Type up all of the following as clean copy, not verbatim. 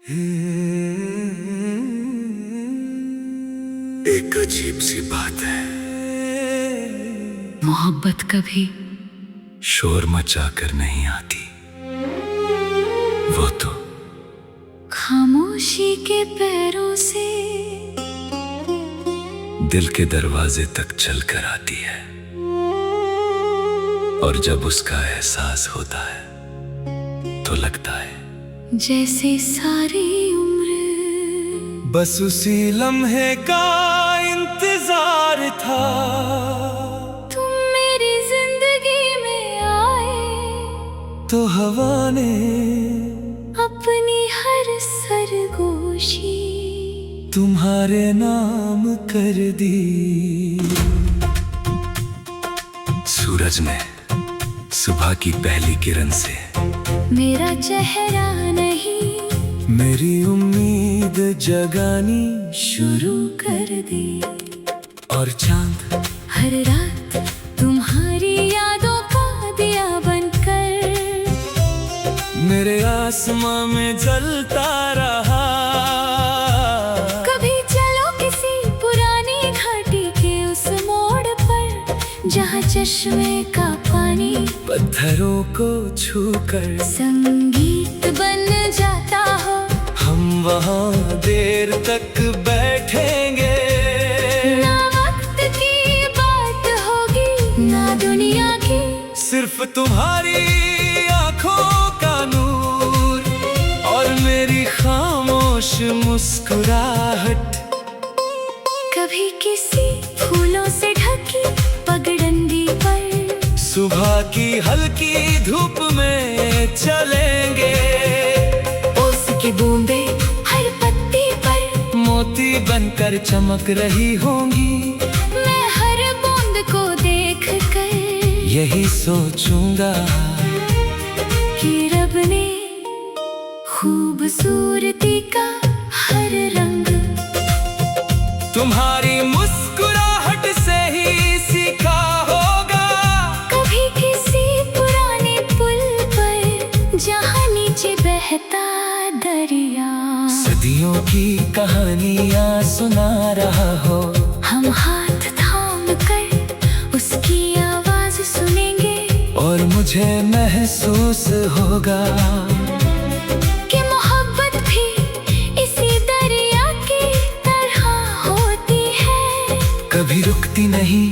एक अजीब सी बात है, मोहब्बत कभी शोर मचा कर नहीं आती, वो तो खामोशी के पैरों से दिल के दरवाजे तक चल कर आती है। और जब उसका एहसास होता है तो लगता है जैसे सारी उम्र बस उसी लम्हे का इंतजार था। तुम मेरी जिंदगी में आए तो हवा ने अपनी हर सरगोशी तुम्हारे नाम कर दी। सूरज ने सुबह की पहली किरण से मेरा चेहरा नहीं, मेरी उम्मीद जगानी शुरू कर दी। और चांद हर रात तुम्हारी यादों का दिया बनकर मेरे आसमां में जलता रहा। कभी चलो किसी पुरानी घाटी के उस मोड़ पर जहाँ चश्मे का पानी पत्थरों को छूकर संगीत बन जाता हो। हम वहाँ देर तक बैठेंगे, ना वक्त की बात होगी ना दुनिया की, सिर्फ तुम्हारी आंखों का नूर और मेरी खामोश मुस्कुराहट। कभी किसी फूलों से ढकी पगडंडी पर सुबह की हल्की धूप में चलेंगे, उसकी बूंदे हर पत्ती पर मोती बनकर चमक रही होंगी। मैं हर बूंद को देख कर यही सोचूंगा कि रब ने खूबसूरती का हर रंग तुम्हारी मुस्कुराहट से ही सीखा होगा। कभी किसी पुराने पुल पर जहाँ नीचे बहता दरिया सदियों की कहानियाँ सुना रहा हो, हम हाथ थाम कर उसकी आवाज सुनेंगे। और मुझे महसूस होगा कि मोहब्बत भी इसी दरिया की तरह होती है, कभी रुकती नहीं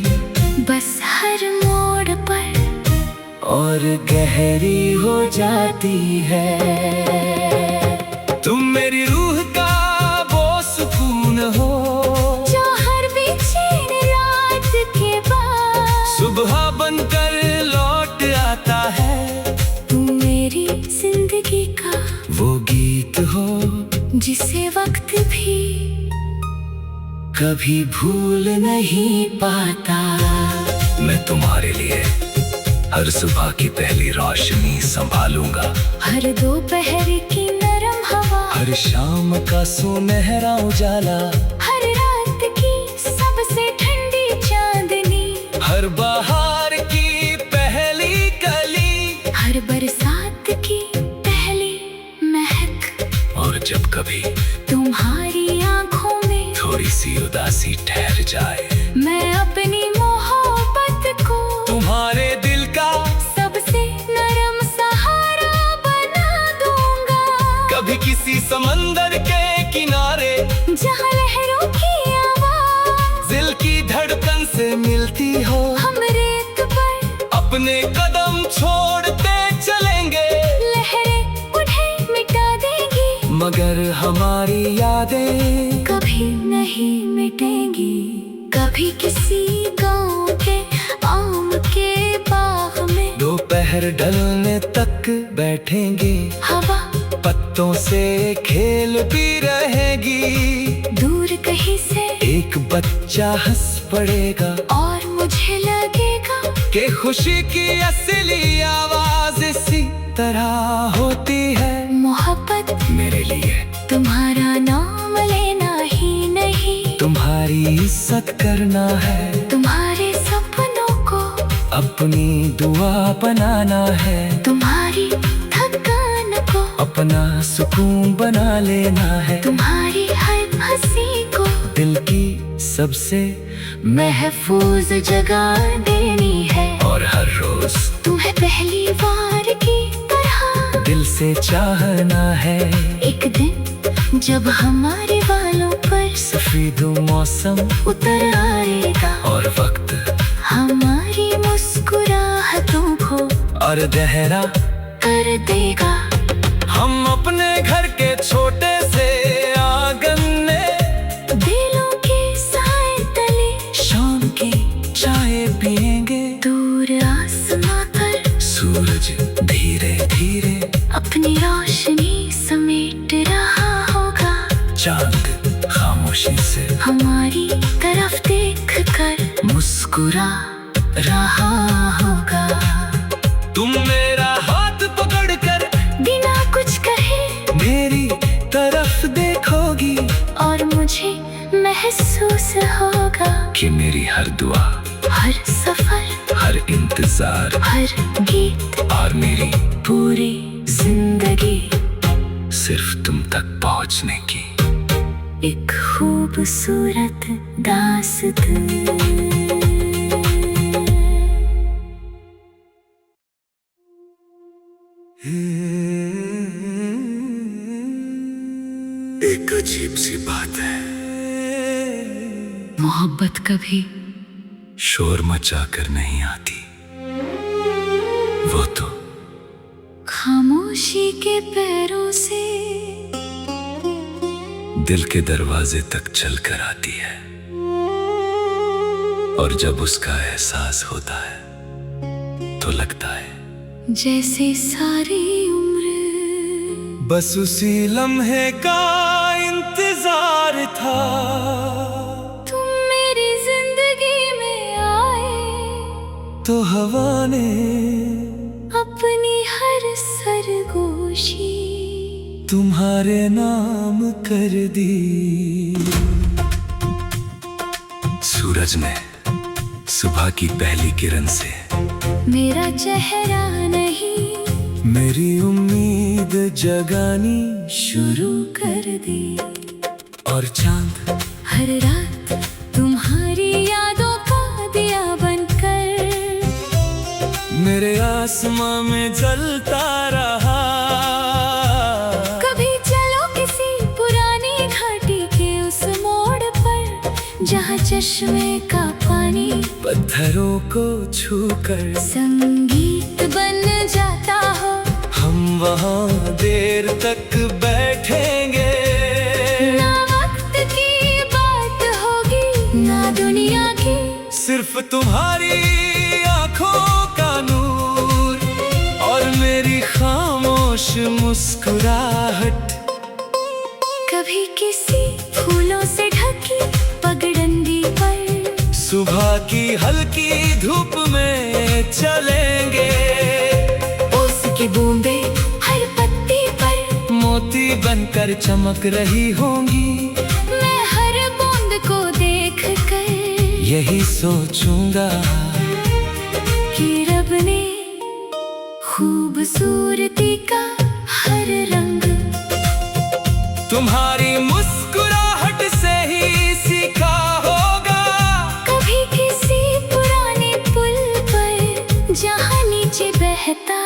बस हर मोड़ पर और गहरी हो जाती है। तुम मेरी रूह का वो सुकून हो जो हर बेचैन रात के बाद सुबह बनकर लौट आता है। तुम मेरी जिंदगी का वो गीत हो जिसे वक्त भी कभी भूल नहीं पाता। मैं तुम्हारे लिए हर सुबह की पहली रोशनी संभालूंगा, हर दोपहर की नरम हवा, हर शाम का सुनहरा उजाला, हर रात की सबसे ठंडी चांदनी, हर बहार की पहली कली, हर बरसात की पहली महक। और जब कभी तुम्हारी आंखों में थोड़ी सी उदासी ठहर जाए, मैं अपनी मोहब्बत को तुम्हारे दिल का सबसे नरम सहारा बना दूंगा। कभी किसी समंदर के किनारे जहाँ लहरों की आवाज दिल की धड़कन से मिलती हो, हम रेत पर अपने कदम छोड़ते चलेंगे। लहरें उन्हें मिटा देंगी मगर हमारी यादें कभी नहीं मिटेंगी। कभी किसी गांव के आम के बाग में दोपहर ढलने तक बैठेंगे, हवा पत्तों से खेल भी रहेगी। दूर कहीं से एक बच्चा हंस पड़ेगा और मुझे लगेगा कि खुशी की असली आवाज इसी तरह होती है। मोहब्बत मेरे लिए तुम्हारा नाम लेना ही नहीं, तुम्हारी इज्जत करना है, तुम्हारे सपनों को अपनी दुआ बनाना है। तुम्हारी थकान को अपना सुकून बना लेना है। तुम्हारी हर हंसी को दिल की सबसे महफूज जगह देनी है। और हर रोज तुम्हें पहली बार की तरह दिल से चाहना है। एक दिन जब हमारे बालों पर सफेद मौसम उतर आएगा और वक्त हमारी मुस्कुराहटों को और गहरा कर देगा। हम अपने घर के छोटे से आंगन में दिलों के साए तले शाम की चाय पिएंगे। दूर आसमां पर सूरज धीरे धीरे अपनी रोशनी समेट रहा होगा। चांद खामोशी से हमारी तरफ देख कर मुस्कुरा रहा होगा। तुम मेरा हाथ पकड़कर बिना कुछ कहे मेरी तरफ देखोगी और मुझे महसूस होगा कि मेरी हर दुआ, हर सफर, हर इंतजार, हर गीत और मेरी पूरी जिंदगी सिर्फ तुम तक पहुंचने की एक खूबसूरत दास्तां। एक अजीब सी बात है, मोहब्बत कभी शोर मचा कर नहीं आती, वो तो खामोशी के पैरों से दिल के दरवाजे तक चल कर आती है। और जब उसका एहसास होता है तो लगता है जैसे सारी उम्र बस उसी लम्हे का इंतजार था। तुम मेरी जिंदगी में आए तो हवा ने अपनी हर सरगोशी तुम्हारे नाम कर दी। सूरज ने सुबह की पहली किरण से मेरा चेहरा नहीं मेरी उम्मीद जगानी शुरू कर दी। और चांद हर रात तुम्हारी यादों का दिया बनकर मेरे आसमां में जलता रहा। कभी चलो किसी पुरानी घाटी के उस मोड़ पर जहाँ चश्मे का पानी पत्थरों को छूकर संगीत बन जाता हो। हम वहाँ देर तक बैठेंगे। ना वक्त की बात होगी ना दुनिया की, सिर्फ तुम्हारी आंखों का नूर और मेरी खामोश मुस्कुराहट। कभी किसी फूलों से ढकी पगडंडी पर सुबह की हल्की धूप में चलेंगे। ओस की बूंदे हर पत्ती पर मोती बनकर चमक रही होंगी। मैं हर बूंद को देख कर यही सोचूंगा कि रब ने खूबसूरती का हर रंग तुम्हारी मुस्कुराहट से ही सीखा होगा। कभी किसी पुराने पुल पर जहाँ नीचे बहता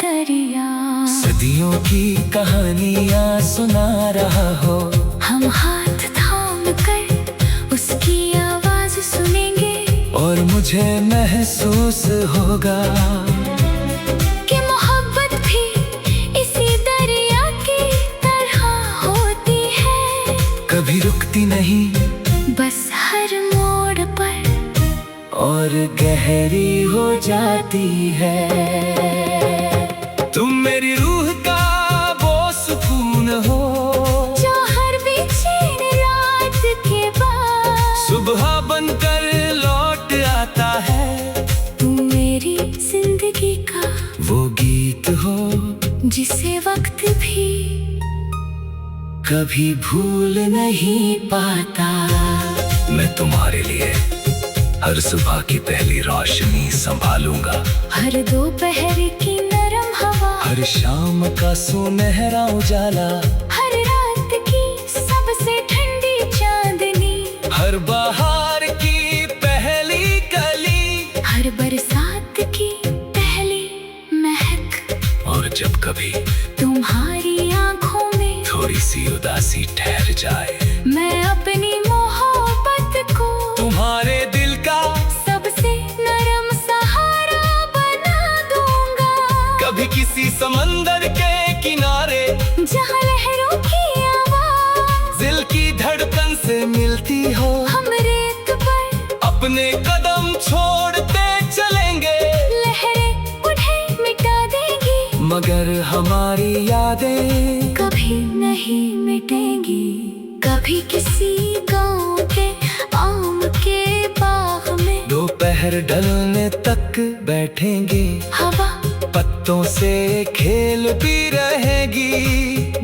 दरिया सदियों की कहानियाँ सुना रहा हो। हम हाथ थाम कर उसकी आवाज सुनेंगे और मुझे महसूस होगा कि मोहब्बत भी इसी दरिया की तरह होती है। कभी रुकती नहीं बस हर मोड़ पर और गहरी हो जाती है। तुम मेरी रूह का वो सुकून हो जो हर बेचैन रात के बाद सुबह बनकर लौट आता है। तुम मेरी जिंदगी का वो गीत हो जिसे वक्त भी कभी भूल नहीं पाता। मैं तुम्हारे लिए हर सुबह की पहली रोशनी संभालूंगा। हर दोपहर की नरम हवा हर शाम का सुनहरा उजाला, हर रात की सबसे ठंडी चांदनी, हर बहार की पहली कली, हर बरसात की पहली महक, और जब कभी तुम्हारी आंखों में थोड़ी सी उदासी ठहर जाए, मैं अपनी मोहब्बत को तुम्हारे दिल का सबसे नरम सहारा बना दूंगा। कभी किसी समंदर के किनारे जहाँ लहरों की आवाज दिल की धड़कन से मिलती हो, हम रेत पर अपने कदम छोड़ते चलेंगे, लहरें उन्हें मिटा देंगी, मगर हमारी यादें कभी नहीं मिटेंगी। कभी किसी गांव के आम के बाग में दोपहर ढलने तक बैठेंगे, हवा पत्तों से खेल भी रहेगी,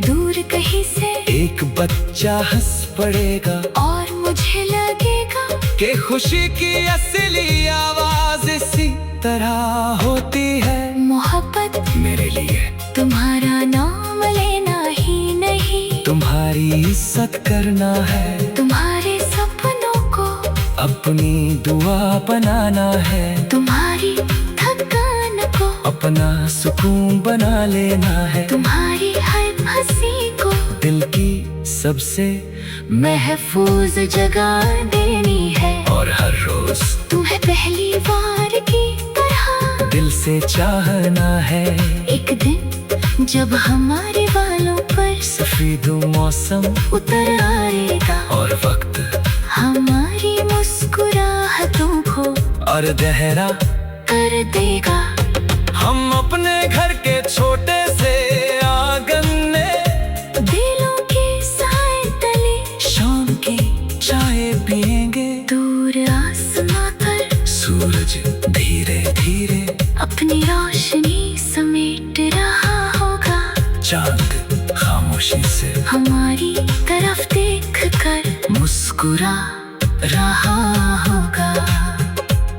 दूर कहीं से एक बच्चा हंस पड़ेगा और मुझे लगेगा कि खुशी की असली आवाज इसी तरह होती है। मोहब्बत मेरे लिए तुम्हारा नाम लेना ही नहीं, तुम्हारी इज्जत करना है, तुम्हारे सपनों को अपनी दुआ बनाना है, तुम्हारी थकान को अपना सुकून बना लेना है, तुम्हारी हर हंसी को दिल की सबसे महफूज जगह देनी है, और हर रोज तुम्हें पहली बार की तरह दिल से चाहना है। एक दिन जब हमारे बालों पर सफेद मौसम उतर आएगा और वक्त हमारी मुस्कुराहटों को और गहरा कर देगा। हम अपने घर के छोटे से आंगन में दिलों के साए तले शाम की चाय पिएंगे, दूर आसमां पर सूरज धीरे धीरे अपनी रोशनी समेट रहा होगा, चांद खामोशी से हमारी तरफ देख कर मुस्कुरा रहा होगा।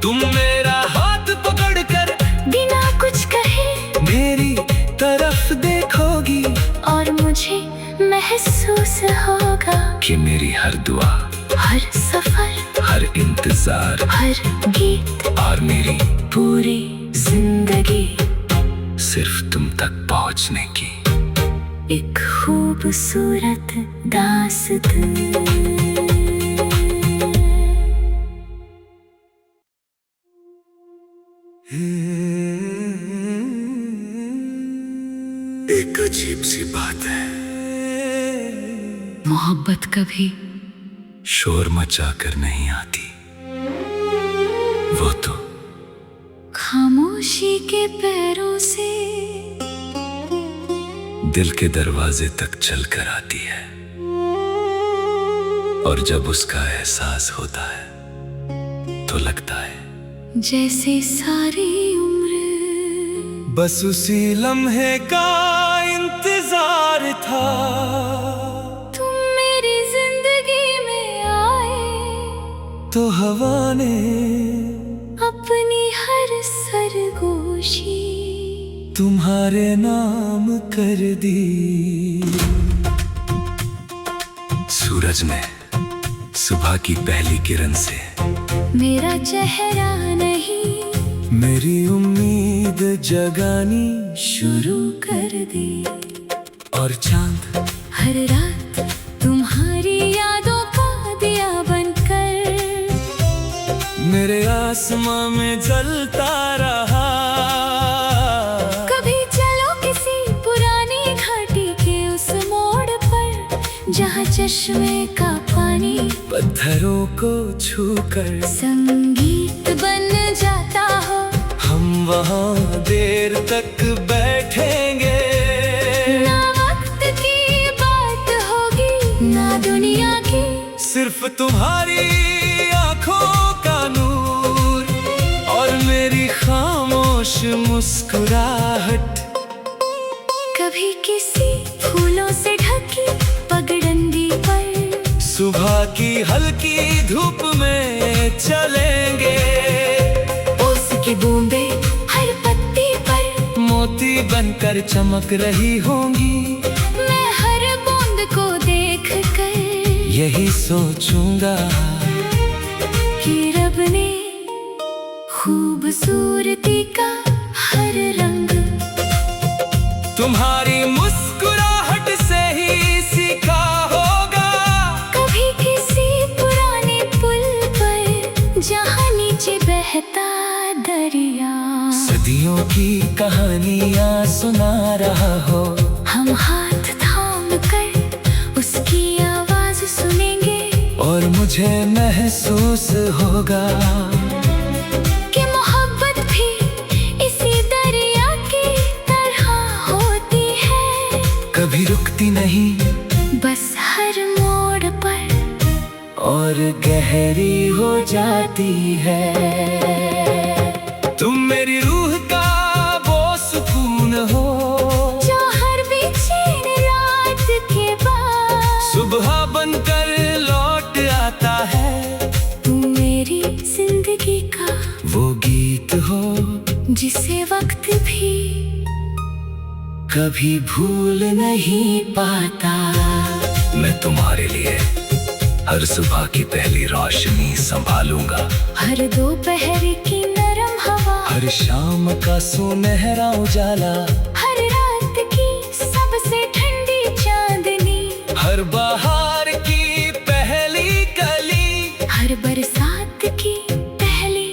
तुम मेरा हाथ पकड़कर बिना कुछ कहे मेरी तरफ देखोगी, और मुझे महसूस होगा कि मेरी हर दुआ, हर सफर, हर इंतजार, हर गीत और मेरी पूरी जिंदगी सिर्फ तुम तक पहुंचने की एक खूबसूरत दास्तां। एक अजीब सी बात है, मोहब्बत कभी शोर मचा कर नहीं आती, वो तो खामोशी के पैरों से दिल के दरवाजे तक चल कर आती है, और जब उसका एहसास होता है तो लगता है जैसे सारी उम्र बस उसी लम्हे का इंतजार था। तुम मेरी जिंदगी में आए तो हवा ने अपनी हर सरगोशी तुम्हारे नाम कर दी। सूरज ने सुबह की पहली किरण से मेरा चेहरा नहीं मेरी उम्मीद जगानी शुरू कर दी, और चांद हर रात तुम्हारी यादों का दिया बनकर मेरे आसमां में जलता रहा। कभी चलो किसी पुरानी घाटी के उस मोड़ पर जहाँ चश्मे का पानी पत्थरों को छूकर संगीत बन जाता हो, हम वहाँ देर तक बैठेंगे। ना वक्त की बात होगी ना दुनिया की, सिर्फ तुम्हारी आंखों का नूर और मेरी खामोश मुस्कुराहट। कभी किसी फूलों से ढकी पगडंडी पर सुबह की हल्की धूप में चलेंगे, ओस की बूंदे हर पत्ती पर मोती बनकर चमक रही होंगी। मैं हर बूंद को देख कर यही सोचूंगा कि रब ने खूबसूरती का हर रंग तुम्हारी मुस्कुराहट से ही सीखा होगा। कभी किसी पुराने पुल पर जहाँ नीचे बहता दरिया सदियों की कहानियाँ सुना रहा हो। हम हाथ थाम कर उसकी आवाज सुनेंगे और मुझे महसूस होगा कि मोहब्बत भी इसी दरिया की तरह होती है। कभी रुकती नहीं बस हर मोड़ पर और गहरी हो जाती है। तुम मेरी रूह का वो सुकून हो जो हर बेचैन रात के बाद सुबह बनकर लौट आता है। तुम मेरी जिंदगी का वो गीत हो जिसे वक्त भी कभी भूल नहीं पाता। मैं तुम्हारे लिए हर सुबह की पहली रोशनी संभालूंगा। हर दोपहर की नरम हवा हर शाम का सुनहरा उजाला हर रात की सबसे ठंडी चांदनी हर बहार की पहली कली हर बरसात की पहली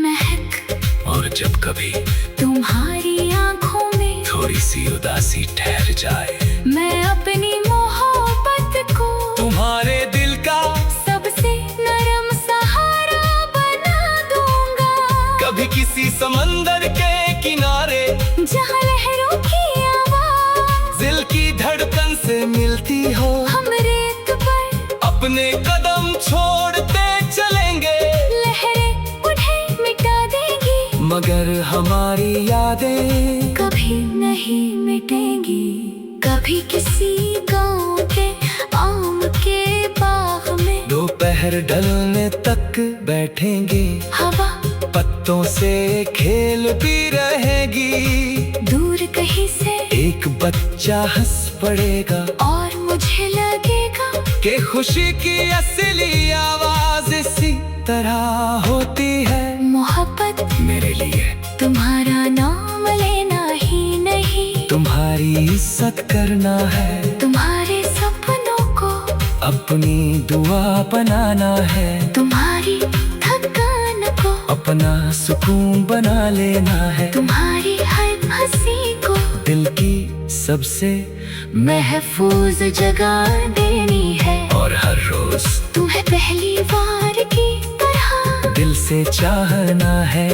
महक और जब कभी तुम्हारी आंखों में थोड़ी सी उदासी ठहर जाए मैं अपनी मोहब्बत को तुम्हारे दिल का सबसे नरम सहारा बना दूंगा। कभी किसी समंदर के किनारे जहाँ लहरों की आवाज दिल की धड़कन से मिलती हो हम रेत पर अपने कदम छोड़ते चलेंगे। लहरें उन्हें मिटा देंगी मगर हमारी यादें कभी नहीं मिटेंगी। कभी किसी गांव के आम के बाग में दोपहर ढलने तक बैठेंगे। हवा पत्तों से खेल भी रहेगी। दूर कहीं से एक बच्चा हंस पड़ेगा और मुझे लगेगा कि खुशी की असली आवाज इसी तरह होती है। मोहब्बत मेरे लिए तुम्हारा नाम लेना ही नहीं तुम्हारी इज्जत करना है। तुम्हारे सपनों को अपनी दुआ बनाना है। तुम्हारी थकान को अपना सुकून बना लेना है। तुम्हारी हर हंसी को दिल की सबसे महफूज जगह देनी है। और हर रोज तुम्हें पहली बार की तरह दिल से चाहना है।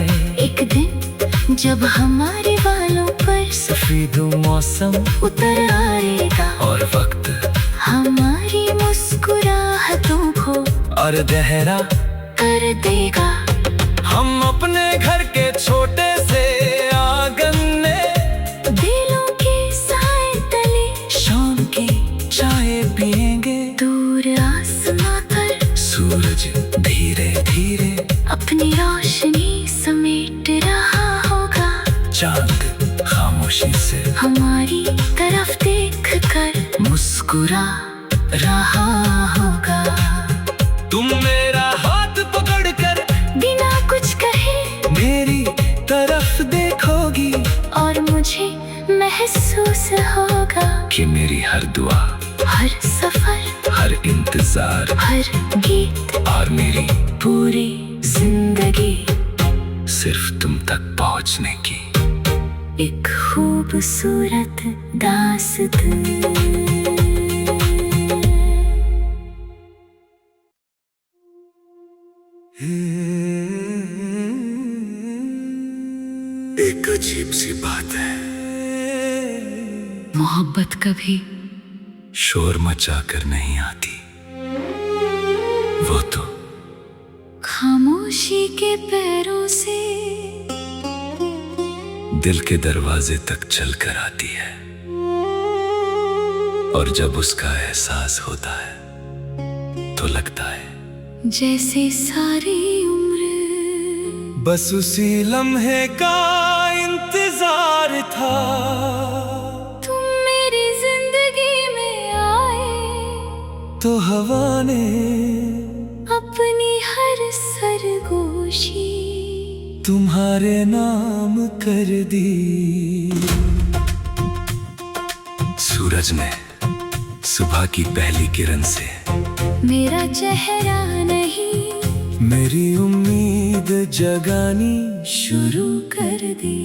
एक दिन जब हमारे बालों पर सफेद मौसम उतर आएगा और वक्त हमारी मुस्कुराहटों को और गहरा कर देगा। हम अपने घर के छोटे से आंगन में दिलों के साए तले शाम की चाय पिएंगे। दूर आसमां पर सूरज धीरे धीरे अपनी रोशनी समेट रहा होगा। चांद खामोशी से हमारी तरफ देख कर मुस्कुरा रहा होगा। तुम मेरा हाथ पकड़कर बिना कुछ कहे मेरी तरफ देखोगी और मुझे महसूस होगा कि मेरी हर दुआ हर सफर हर इंतजार हर गीत और मेरी पूरी जिंदगी सिर्फ तुम तक पहुंचने की एक खूबसूरत दास्तां। एक अजीब सी बात है, मोहब्बत कभी शोर मचा कर नहीं आती, वो तो खामोशी के पैरों से दिल के दरवाजे तक चल कर आती है। और जब उसका एहसास होता है तो लगता है जैसे सारी उम्र बस उसी लम्हे का इंतजार था। रहा। तुम मेरी जिंदगी में आए तो हवा ने अपनी हर सरगोशी तुम्हारे नाम कर दी। सूरज ने सुबह की पहली किरण से मेरा चेहरा नहीं मेरी उम्मीद जगानी शुरू कर दी।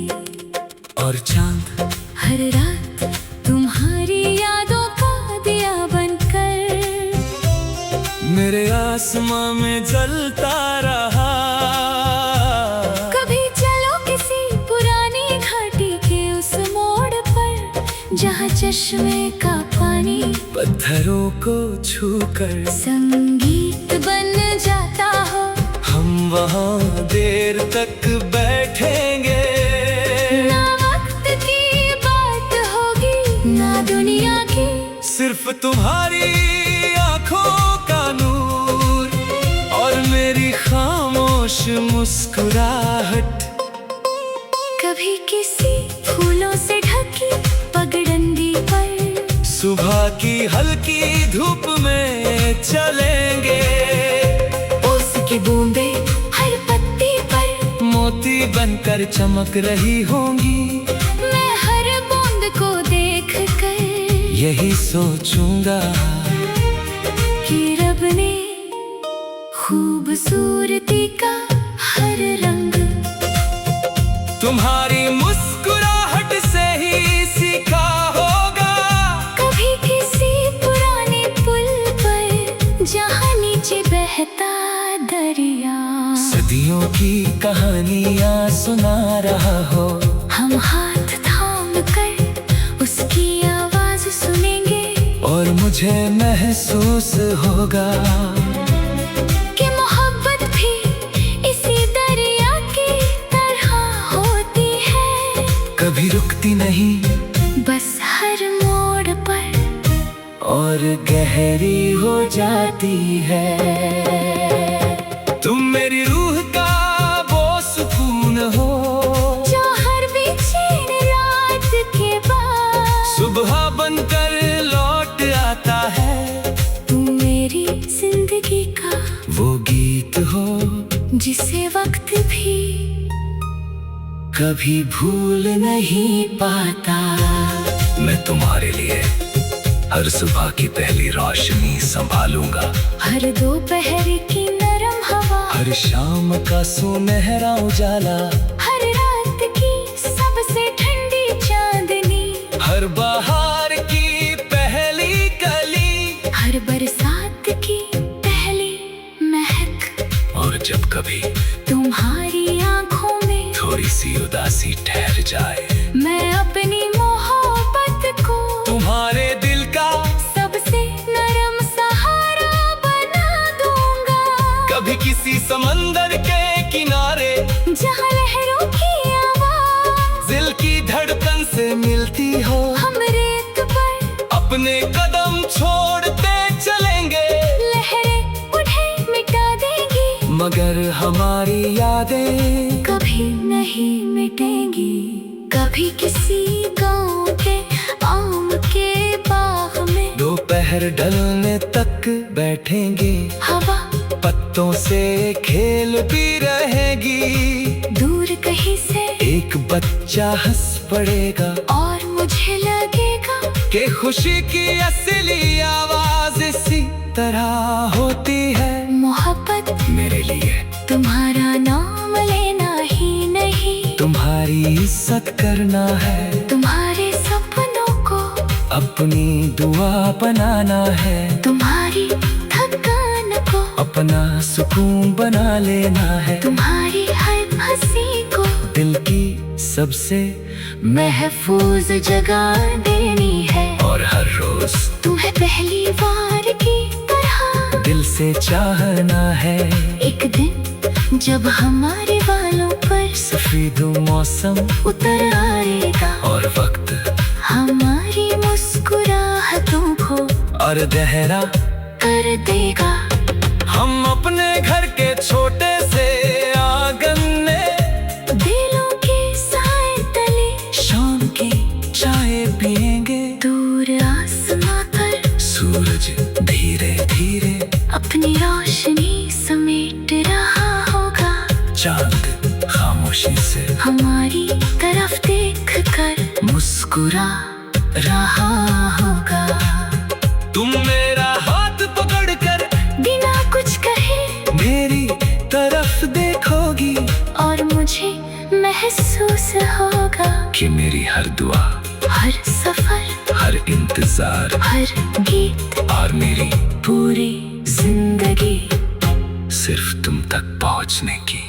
और चांद हर रात तुम्हारी यादों का दिया बनकर मेरे आसमां में जलता रहा। कभी चलो किसी पुरानी घाटी के उस मोड़ पर जहाँ चश्मे का पानी पत्थरों को छूकर संगीत बन जाता हो। हम वहाँ देर तक बैठेंगे। ना वक्त की बात होगी ना दुनिया की, सिर्फ तुम्हारी आंखों का नूर और मेरी खामोश मुस्कुराहट। कभी किसी फूलों से ढकी पगडंडी पर सुबह की हल्की धूप में चलेंगे। ओस की बूंदे हर पत्ती पर मोती बनकर चमक रही होंगी। मैं हर बूंद को देख कर यही सोचूंगा कि रब ने खूबसूरती का हर रंग तुम्हारी मुस्कुराहट से ही सीखा होगा। कभी किसी पुराने पुल पर जहाँ नीचे बहता दरिया सदियों की कहानियाँ सुना रहा हो। हम हाथ थाम कर उसकी आवाज सुनेंगे और मुझे महसूस होगा कि मोहब्बत भी इसी दरिया की तरह होती है। कभी रुकती नहीं बस हर मोड़ पर और गहरी हो जाती है। तुम मेरी रूह का वो सुकून हो जो हर बेचैन रात के बाद सुबह बनकर लौट आता है। तुम मेरी जिंदगी का वो गीत हो जिसे वक्त भी कभी भूल नहीं पाता। मैं तुम्हारे लिए हर सुबह की पहली रोशनी संभालूंगा। हर दोपहर की नरम हवा, हर शाम का सुनहरा उजाला, हर रात की सबसे ठंडी चांदनी, हर बहार की पहली कली, हर बरसात की पहली महक। और जब कभी तुम्हारी आंखों में थोड़ी सी उदासी ठहर जाए, मैं अपनी मोहब्बत को तुम्हारे दिल का सबसे नरम सहारा बना दूंगा। कभी किसी समंदर के किनारे जहाँ लहरों की आवाज दिल की धड़कन से मिलती हो, हम रेत पर अपने कदम छोड़ते चलेंगे। लहरें उन्हें मिटा देंगी मगर हमारी यादें कभी नहीं मिटेंगी। कभी किसी गांव के आम के बाग में दोपहर ढलने तक बैठेंगे। हवा पत्तों से खेल भी रहेगी। दूर कहीं से एक बच्चा हंस पड़ेगा और मुझे लगेगा कि खुशी की असली आवाज इसी तरह होती है। मोहब्बत मेरे लिए तुम्हारा नाम लेना ही नहीं, तुम्हारी इज्जत करना है। तुम्हारे सपनों को अपनी दुआ बनाना है। तुम्हारी थकान को अपना सुकून बना लेना है। तुम्हारी हर हंसी को दिल की सबसे महफूज जगह देनी है। और हर रोज तुम्हें पहली बार की तरह दिल से चाहना है। एक दिन जब हमारे बालों पर सफेद मौसम उतर आएगा और वक्त हमारी मुस्कुराहटों को और गहरा कर देगा। हम अपने घर के छोटे से आंगन में दिलों के साए तले शाम की सूरज धीरे धीरे अपनी रोशनी समेट रहा होगा। चांद खामोशी से हमारी तरफ देख कर मुस्कुरा रहा होगा। तुम मेरा हाथ पकड़कर बिना कुछ कहे मेरी तरफ देखोगी और मुझे महसूस होगा कि मेरी हर दुआ, हर सफर, हर इंतजार, हर गीत और मेरी पूरी जिंदगी सिर्फ तुम तक पहुंचने की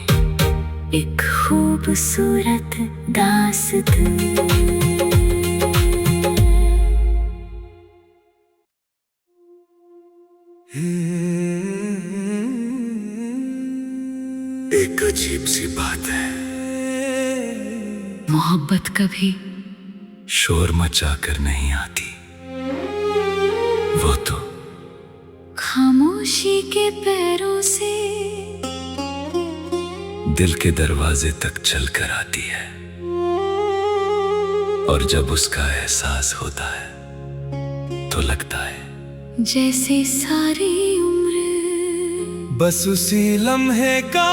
एक खूबसूरत दास्तां। एक अजीब सी बात है, मोहब्बत कभी शोर मचा कर नहीं आती, वो तो खामोशी के पैरों से दिल के दरवाजे तक चल कर आती है। और जब उसका एहसास होता है तो लगता है जैसे सारी उम्र बस उसी लम्हे का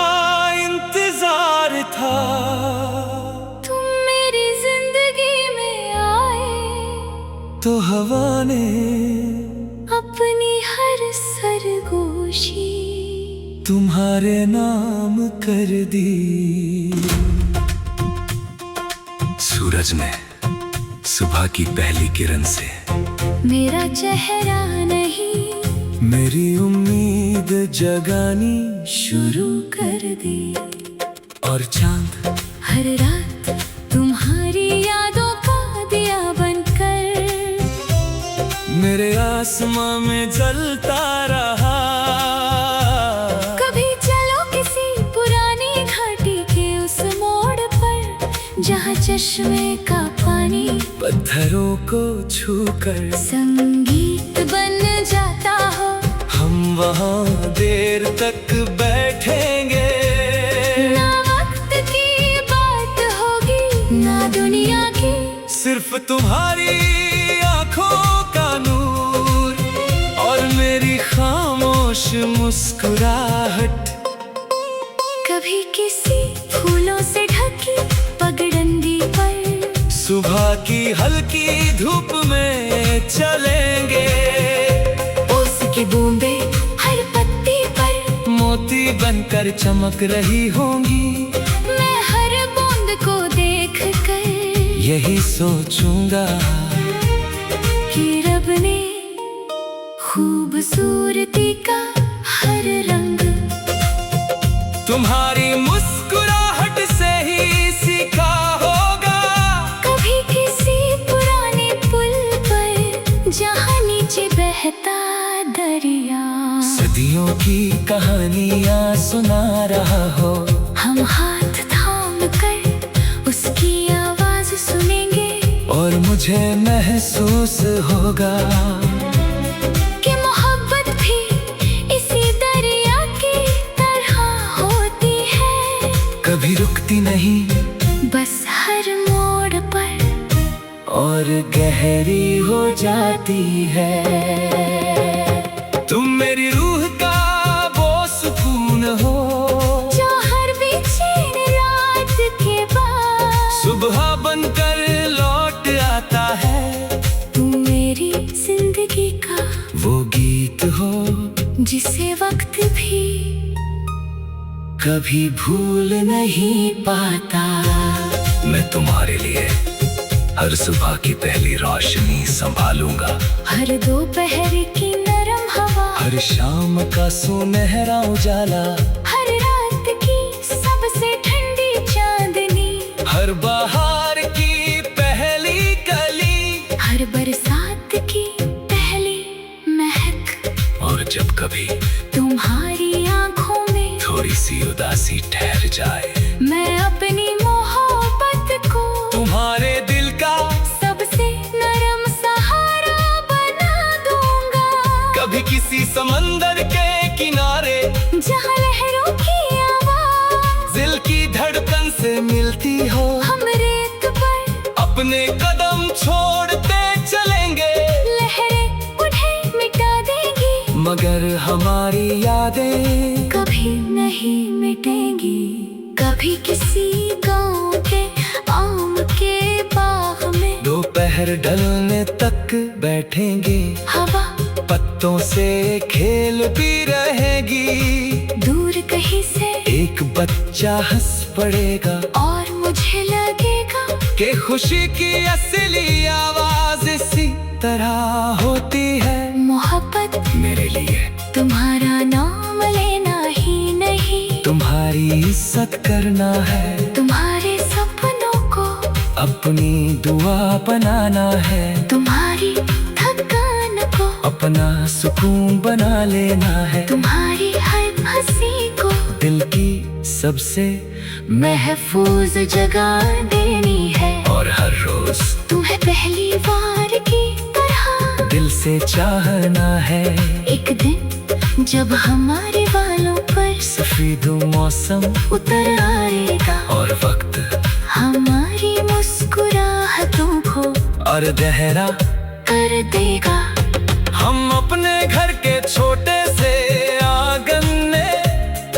इंतजार था। तुम मेरी जिंदगी में आए तो हवा ने अपनी हर सरगोशी तुम्हारे नाम कर दी। सूरज ने सुबह की पहली किरण से मेरा चेहरा नहीं मेरी उम्मीद जगानी शुरू कर दी। और चांद हर रात तुम्हारी यादों का दिया बनकर मेरे आसमां में जलता रहा। कभी चलो किसी पुरानी घाटी के उस मोड़ पर जहाँ चश्मे का पानी पत्थरों को छूकर संगीत बन जाता हो। हम वहाँ देर तक बैठेंगे, ना वक्त की बात होगी ना दुनिया की, सिर्फ तुम्हारी आंखों का नूर और मेरी खामोश मुस्कुराहट। कभी किसी फूलों से ढकी पगडंडी पर सुबह की हल्की धूप में चलेंगे, ओस की बूंदे हर पत्ती पर मोती बनकर चमक रही होंगी। मैं हर बूंद को देख कर यही सोचूंगा कि रब ने खूबसूरती का हर रंग तुम्हारी मुस्कुराहट से ही सीखा होगा। कभी किसी पुराने पुल पर जहाँ नीचे बहता दरिया सदियों की कहानियाँ सुना रहा हो, हम हाथ थाम कर उसकी आवाज सुनेंगे और मुझे महसूस होगा कि मोहब्बत भी इसी दरिया की तरह होती है। कभी रुकती नहीं बस हर मोड़ पर और गहरी हो जाती है। तुम मेरी रूह का वो सुकून हो जो हर बेचैन रात के बाद सुबह बनकर लौट आता है। तू मेरी जिंदगी का वो गीत हो जिसे वक्त भी कभी भूल नहीं पाता। मैं तुम्हारे लिए हर सुबह की पहली रोशनी संभालूंगा, हर दोपहर की नरम हवा, हर शाम का सुनहरा उजाला, हर रात की सबसे ठंडी चांदनी, हर बहार की पहली कली, हर बरसात की पहली महक। और जब कभी तुम्हारी आंखों में थोड़ी सी उदासी ठहर जाए, मैं अपनी मोहब्बत को तुम्हारे दिल का सबसे नरम सहारा बना दूंगा। कभी किसी समंदर के किनारे जहाँ लहरों की आवाज दिल की धड़कन से मिलती हो, हम रेत पर अपने कदम छोड़ते चलेंगे। लहरें उन्हें मिटा मगर हमारी यादें कभी नहीं मिटेंगी। कभी किसी गांव के आम के बाग में दोपहर ढलने तक बैठेंगे, हवा पत्तों से खेल भी रहेगी। दूर कहीं से एक बच्चा हंस पड़ेगा और मुझे लगेगा कि खुशी की असली आवाज इसी तरह होती है। मोहब्बत मेरे लिए तुम्हारा नाम लेना ही नहीं, तुम्हारी इज्जत करना है, तुम्हारे सपनों को अपनी दुआ बनाना है, तुम्हारी थकान को अपना सुकून बना लेना है, तुम्हारी हर हंसी को दिल की सबसे महफूज जगह देनी है। और हर रोज तुम्हें पहली बार की तरह दिल से चाहना है। एक दिन जब हमारे बालों पर सफेद मौसम उतर आएगा और वक्त हमारी मुस्कुराहटों को और गहरा कर देगा। हम अपने घर के छोटे से आंगन में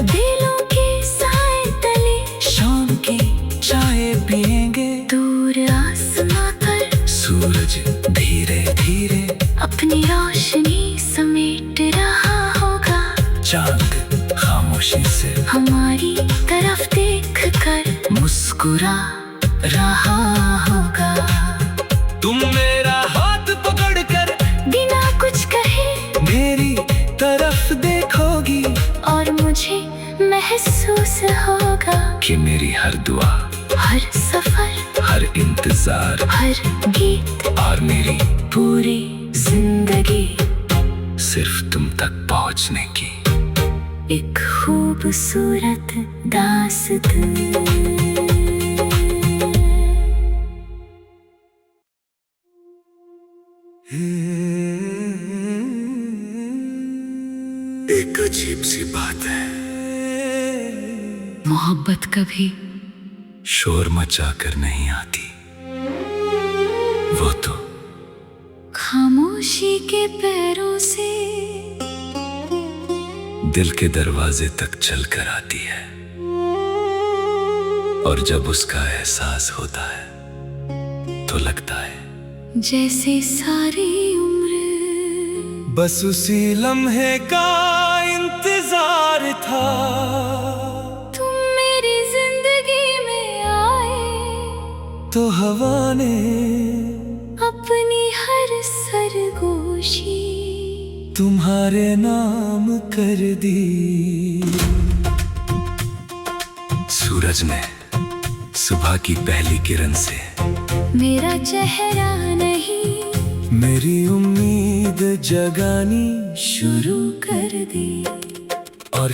दिलों के साए तले शाम की चाय पिएंगे। दूर आसमां पर सूरज धीरे धीरे अपनी रोशनी समेट रहा होगा। चांद खामोशी से हमारी तरफ देख कर मुस्कुरा रहा होगा। तुम मेरा हाथ पकड़कर बिना कुछ कहे मेरी तरफ देखोगी और मुझे महसूस होगा कि मेरी हर दुआ, हर सफर, हर इंतजार, हर गीत और मेरी पूरी जिंदगी सिर्फ तुम तक पहुंचने की एक खूबसूरत दास्तां। एक अजीब सी बात है, मोहब्बत कभी शोर मचा कर नहीं आती, वो तो खामोशी के पैरों से दिल के दरवाजे तक चल कर आती है। और जब उसका एहसास होता है तो लगता है जैसे सारी उम्र बस उसी लम्हे का इंतजार था। तुम मेरी जिंदगी में आए तो हवा ने अपनी हर सरगोशी तुम्हारे नाम कर दी। सूरज ने सुबह की पहली किरण से मेरा चेहरा नहीं मेरी उम्मीद जगानी शुरू कर दी और